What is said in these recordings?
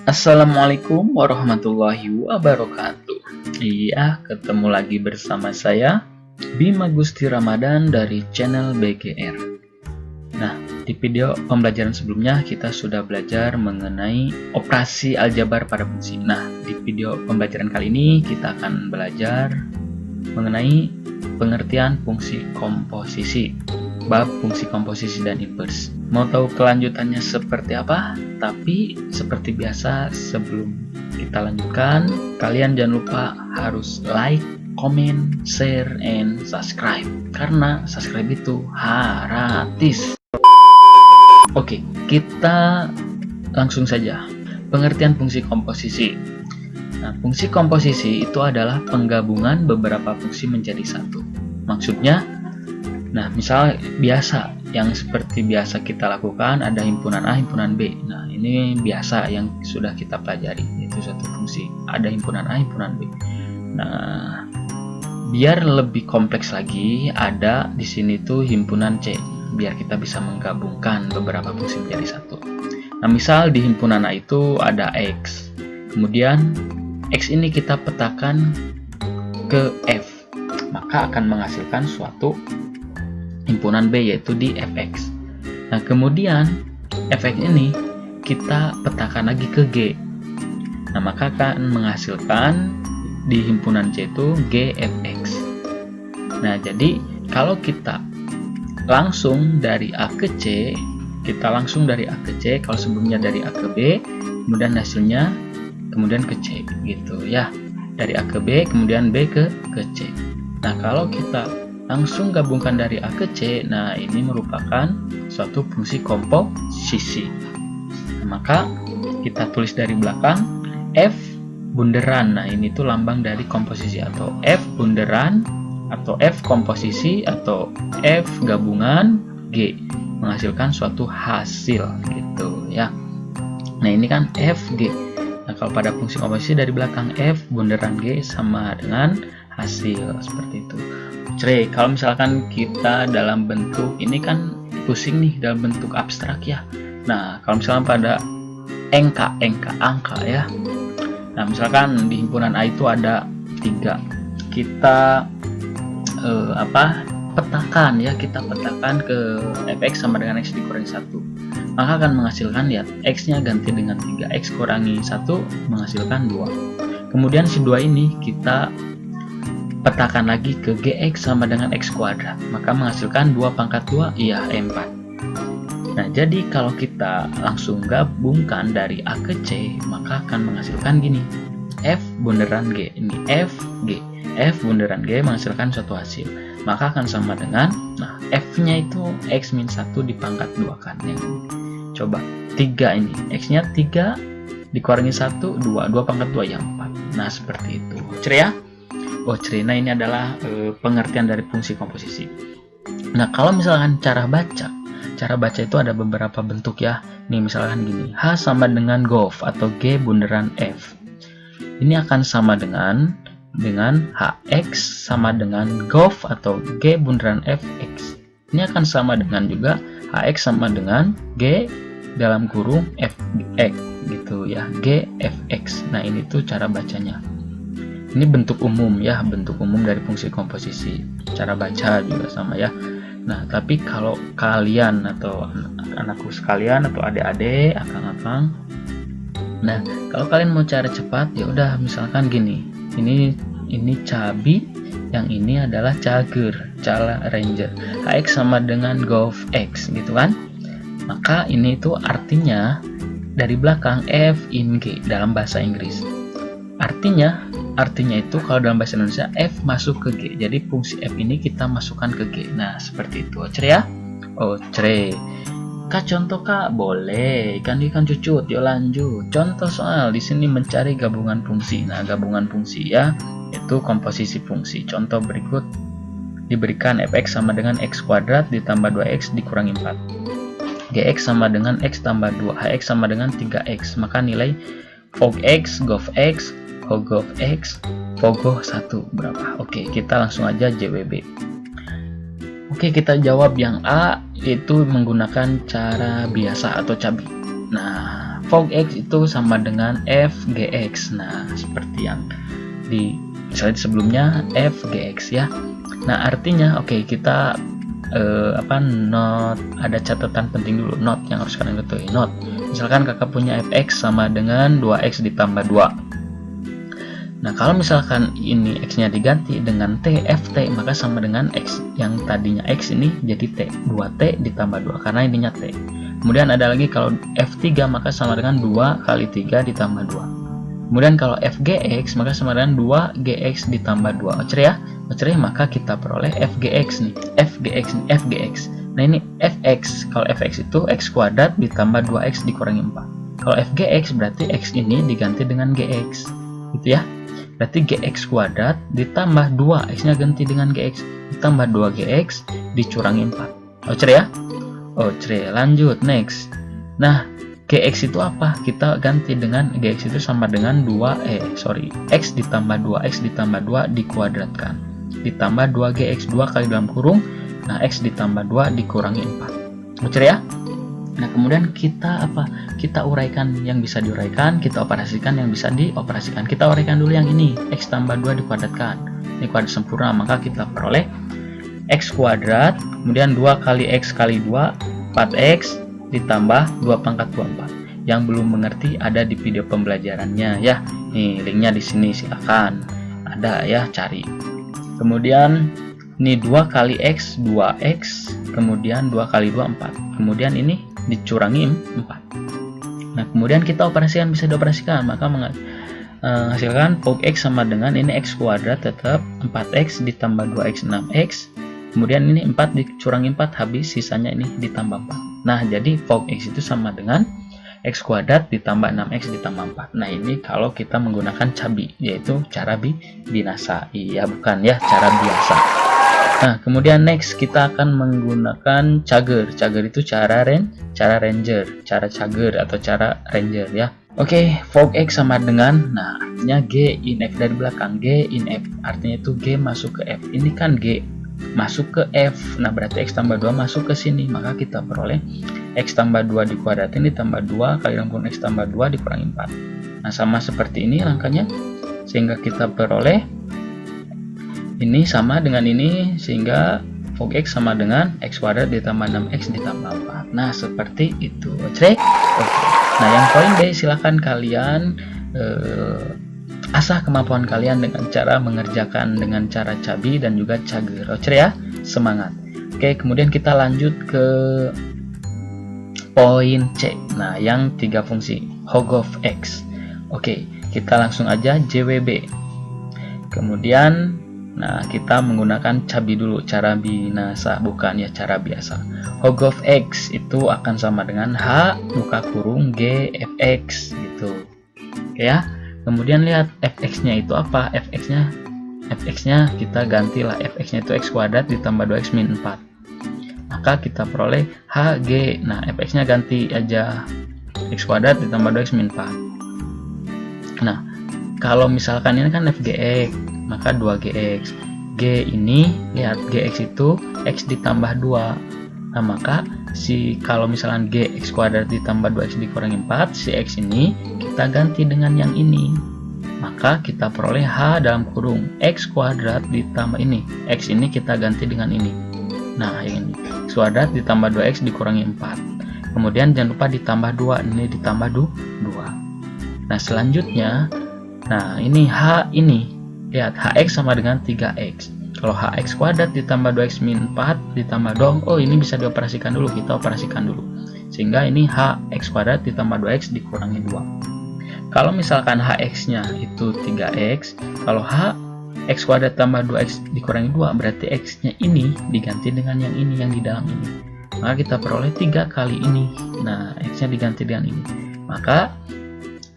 Assalamualaikum warahmatullahi wabarakatuh. Iya, ketemu lagi bersama saya Bima Gusti Ramadan dari channel BGR. Nah, di video pembelajaran sebelumnya kita sudah belajar mengenai operasi aljabar pada fungsi. Nah, di video pembelajaran kali ini kita akan belajar mengenai pengertian fungsi komposisi, bab fungsi komposisi dan inverse. Mau tahu kelanjutannya seperti apa? Tapi seperti biasa sebelum kita lanjutkan, kalian jangan lupa harus like, comment, share, and subscribe. Karena subscribe itu gratis. Oke, kita langsung saja. Pengertian fungsi komposisi. Nah, fungsi komposisi itu adalah penggabungan beberapa fungsi menjadi satu. Maksudnya, nah, misal biasa, yang seperti biasa kita lakukan ada himpunan A, himpunan B. Nah, ini biasa yang sudah kita pelajari, yaitu satu fungsi. Ada himpunan A, himpunan B. Nah, biar lebih kompleks lagi, ada di sini tuh himpunan C, biar kita bisa menggabungkan beberapa fungsi menjadi satu. Nah, misal di himpunan A itu ada X. Kemudian X ini kita petakan ke F, maka akan menghasilkan suatu himpunan B, yaitu di Fx. Nah, kemudian Fx ini kita petakan lagi ke G. Nah, maka akan menghasilkan di himpunan C itu Gfx. Nah, jadi kalau kita langsung dari A ke C, kita langsung dari A ke C, kalau sebelumnya dari A ke B, kemudian hasilnya kemudian ke C, gitu ya. Dari A ke B, kemudian B ke C. Nah, kalau kita langsung gabungkan dari A ke C, nah ini merupakan suatu fungsi komposisi. Nah, maka kita tulis dari belakang F bunderan. Nah, ini tuh lambang dari komposisi, atau F bunderan, atau F komposisi, atau F gabungan G, menghasilkan suatu hasil, gitu ya. Nah, ini kan FG. Nah, kalau pada fungsi komposisi dari belakang F bunderan G sama dengan hasil, seperti itu. Kalau misalkan kita dalam bentuk ini kan pusing nih, dalam bentuk abstrak ya. Nah, kalau misalkan pada angka ya. Nah, misalkan di himpunan A itu ada 3. Kita petakan ya, kita petakan ke Fx sama dengan X dikurangi 1. Maka akan menghasilkan, lihat, X-nya ganti dengan 3, X kurangi 1 menghasilkan 2. Kemudian si 2 ini kita petakan lagi ke Gx sama dengan X kuadrat, maka menghasilkan 2 pangkat 2, iya 4. Nah, jadi kalau kita langsung gabungkan dari A ke C, maka akan menghasilkan gini, F bunderan G, ini F, G, F bunderan G menghasilkan suatu hasil, maka akan sama dengan, nah, F-nya itu X min 1 dipangkat 2 kan, yang coba 3 ini, X-nya 3 dikurangi 1, 2 pangkat 2 yang 4. Nah, seperti itu. Ceria? Nah, ini adalah pengertian dari fungsi komposisi. Nah, kalau misalkan cara baca itu ada beberapa bentuk ya. Nih, misalkan gini, H sama dengan GOF atau G bunderan F. Ini akan sama dengan HX sama dengan GOF atau G bunderan FX. Ini akan sama dengan juga HX sama dengan G dalam kurung FX, gitu ya, GFX. Nah, ini tuh cara bacanya. Ini bentuk umum ya, bentuk umum dari fungsi komposisi. Cara baca juga sama ya. Nah, tapi kalau kalian atau anak-anakku sekalian atau adik-adik, akang-akang, nah, kalau kalian mau cara cepat, ya udah misalkan gini. Ini cabi, yang ini adalah cager, cala ranger. HX sama dengan GOF X, gitu kan? Maka ini tuh artinya dari belakang F in G dalam bahasa Inggris. Artinya itu kalau dalam bahasa Indonesia F masuk ke G. Jadi fungsi F ini kita masukkan ke G. Nah, seperti itu. Ceria? Cere. Kak, contoh Kak? Boleh. Kan cucut. Yuk lanjut. Contoh soal di sini mencari gabungan fungsi. Nah, gabungan fungsi ya, itu komposisi fungsi. Contoh berikut diberikan Fx sama dengan X kuadrat ditambah 2X dikurangi 4. Gx sama dengan X tambah 2. Hx sama dengan 3X. Maka nilai Fx, GOF-X, Hogof-X, Fogoh 1 berapa? Oke, kita langsung aja JWB. Oke, kita jawab yang A, itu menggunakan cara biasa atau cabi. Nah, Fog X itu sama dengan FGX. Nah, seperti yang di slide sebelumnya, FGX ya. Nah, artinya oke, kita note, ada catatan penting dulu, note yang harus kalian ketahui. Note, misalkan kakak punya fx sama dengan 2x ditambah 2. Nah, kalau misalkan ini x-nya diganti dengan t, ft, maka sama dengan x yang tadinya x ini jadi t, 2t ditambah 2 karena ininya t. Kemudian ada lagi kalau f3 maka sama dengan 2 kali 3 ditambah 2. Kemudian kalau fgx maka sama dengan 2gx ditambah 2. Ceria? Ceria, maka kita peroleh fgx nih. fgx. Nah, ini fx. Kalau fx itu x kuadrat ditambah 2x dikurangi 4. Kalau fgx berarti x ini diganti dengan gx. Gitu ya. Berarti gx kuadrat ditambah 2, x nya ganti dengan gx, ditambah 2gx dicurangi 4. Oh, ceria? Oh, ceria. Lanjut, next. Nah, gx itu apa? Kita ganti dengan gx itu sama dengan x ditambah 2x ditambah 2 dikuadratkan, ditambah 2gx, 2 kali dalam kurung, nah x ditambah 2 dikurangi 4. Oh, ceria? Nah, kemudian kita kita uraikan yang bisa diuraikan, kita operasikan yang bisa dioperasikan. Kita uraikan dulu yang ini, x tambah 2 dikuadratkan, ini kuadrat sempurna, maka kita peroleh x kuadrat, kemudian 2 kali x kali 2, 4x ditambah 2 pangkat 24. Yang belum mengerti ada di video pembelajarannya ya, nih linknya di sini, silakan ada ya, cari. Kemudian ini 2 kali x, 2x, kemudian 2 kali 2, 4. Kemudian ini dicurangi 4. Nah, kemudian kita operasikan, bisa dioperasikan, maka menghasilkan fog x sama dengan ini x kuadrat tetap 4x ditambah 2x 6x. Kemudian ini 4 dicurangi 4 habis, sisanya ini ditambah 4. Nah, jadi fog x itu sama dengan x kuadrat ditambah 6x ditambah 4. Nah, ini kalau kita menggunakan cabi, yaitu cara binasa. Iya, bukan ya, cara biasa. Nah, kemudian next kita akan menggunakan cager. Cager itu cara ranger, cara cager atau cara ranger ya. Oke, fog x sama dengan, nah artinya g in f dari belakang, g in f artinya itu g masuk ke f. Ini kan g masuk ke f. Nah, berarti x tambah 2 masuk ke sini, maka kita peroleh x tambah 2 dikuadratin ditambah 2 kali dalam kurung x tambah 2 dikurangi 4. Nah, sama seperti ini langkahnya, sehingga kita peroleh ini sama dengan ini, sehingga fog x sama dengan x kuadrat ditambah 6x ditambah 4. Nah, seperti itu. Oke. Nah, yang poin B, silahkan kalian asah kemampuan kalian dengan cara mengerjakan dengan cara cabi dan juga cager. Oke ya, semangat. Oke, kemudian kita lanjut ke poin C. Nah, yang 3 fungsi hog of x. Oke, kita langsung aja JWB. Kemudian nah, kita menggunakan cabi dulu, cara binasa, bukan ya cara biasa. Hog of x itu akan sama dengan h buka kurung g fx gitu. Oke ya. Kemudian lihat fx-nya itu apa? fx-nya kita gantilah, fx-nya itu x kuadrat ditambah 2x min 4. Maka kita peroleh hg. Nah, fx-nya ganti aja x kuadrat ditambah 2x min 4. Nah, kalau misalkan ini kan fgx, maka 2gx. G ini lihat, gx itu x ditambah 2. Nah, maka kalau misalkan gx kuadrat ditambah 2x dikurangi 4, si x ini kita ganti dengan yang ini. Maka kita peroleh h dalam kurung x kuadrat ditambah ini. X ini kita ganti dengan ini. Nah, ini x kuadrat ditambah 2x dikurangi 4. Kemudian jangan lupa ditambah 2, ini ditambah 2. Nah, selanjutnya, nah ini h ini. Lihat, hx sama dengan 3x. Kalau hx kuadrat ditambah 2x min 4 ditambah 2, oh ini bisa dioperasikan dulu, kita operasikan dulu. Sehingga ini hx kuadrat ditambah 2x dikurangi 2. Kalau misalkan hx-nya itu 3x, kalau hx kuadrat tambah 2x dikurangi 2, berarti x-nya ini diganti dengan yang ini, yang di dalam ini. Maka kita peroleh 3 kali ini. Nah, x-nya diganti dengan ini. Maka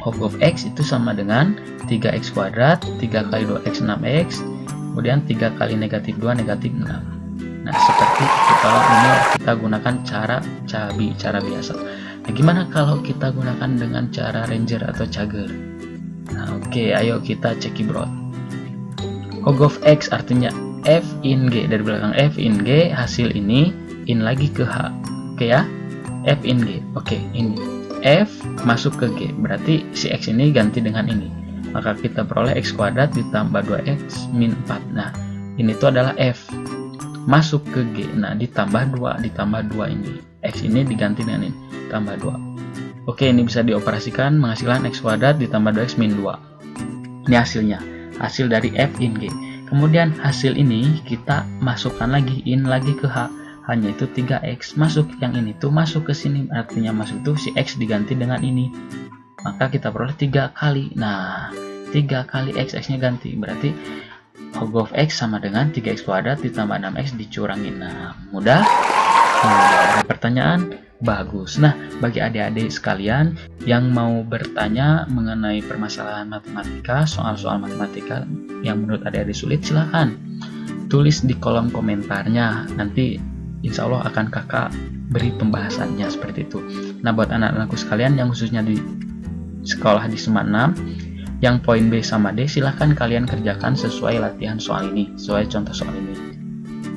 hog of x itu sama dengan 3x kuadrat, 3 kali 2x 6x, kemudian 3 kali negatif 2 negatif 6. Nah, seperti itu kalau ini kita gunakan cara cabi, cara biasa. Nah, gimana kalau kita gunakan dengan cara ranger atau cager? Nah, oke, ayo kita cekidot. Hog of x artinya f in g, dari belakang f in g, hasil ini in lagi ke h. Oke ya, f in g. Oke, ini F masuk ke G, berarti si X ini ganti dengan ini. Maka kita peroleh X kuadrat ditambah 2X min 4. Nah, ini tuh adalah F. Masuk ke G. Nah, ditambah 2 ini. X ini diganti dengan ini, tambah 2. Oke, ini bisa dioperasikan menghasilkan X kuadrat ditambah 2X min 2. Ini hasilnya. Hasil dari F in G. Kemudian hasil ini kita masukkan lagi, in lagi ke H. Hanya itu 3X. Masuk yang ini tuh masuk ke sini. Artinya masuk itu si X diganti dengan ini. Maka kita peroleh 3 kali. Nah, 3 kali X nya ganti. Berarti log of X sama dengan 3X kuadrat ditambah 6X dicurangin. Nah, mudah. Ada pertanyaan? Bagus. Nah, bagi adik-adik sekalian yang mau bertanya mengenai permasalahan matematika, soal-soal matematika yang menurut adik-adik sulit, silahkan tulis di kolom komentarnya. Nanti insya Allah akan kakak beri pembahasannya seperti itu. Nah, buat anak-anakku sekalian yang khususnya di sekolah di SEMA 6, yang poin B sama D, silahkan kalian kerjakan sesuai latihan soal ini, sesuai contoh soal ini.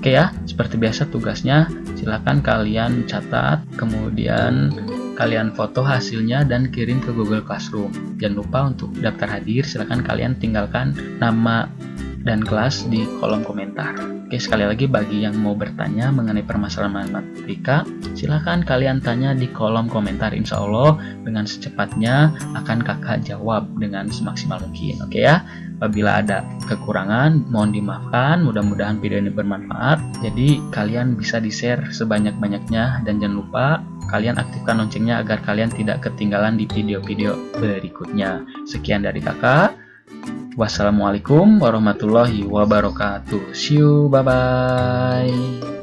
Oke ya, seperti biasa tugasnya silahkan kalian catat, kemudian kalian foto hasilnya dan kirim ke Google Classroom. Jangan lupa untuk daftar hadir, silahkan kalian tinggalkan nama dan kelas di kolom komentar. Oke, sekali lagi bagi yang mau bertanya mengenai permasalahan matematika, silahkan kalian tanya di kolom komentar. Insya Allah dengan secepatnya akan kakak jawab dengan semaksimal mungkin. Oke ya, apabila ada kekurangan mohon dimaafkan. Mudah-mudahan video ini bermanfaat. Jadi kalian bisa di-share sebanyak-banyaknya dan jangan lupa kalian aktifkan loncengnya agar kalian tidak ketinggalan di video-video berikutnya. Sekian dari kakak. Wassalamualaikum warahmatullahi wabarakatuh. See you, bye-bye.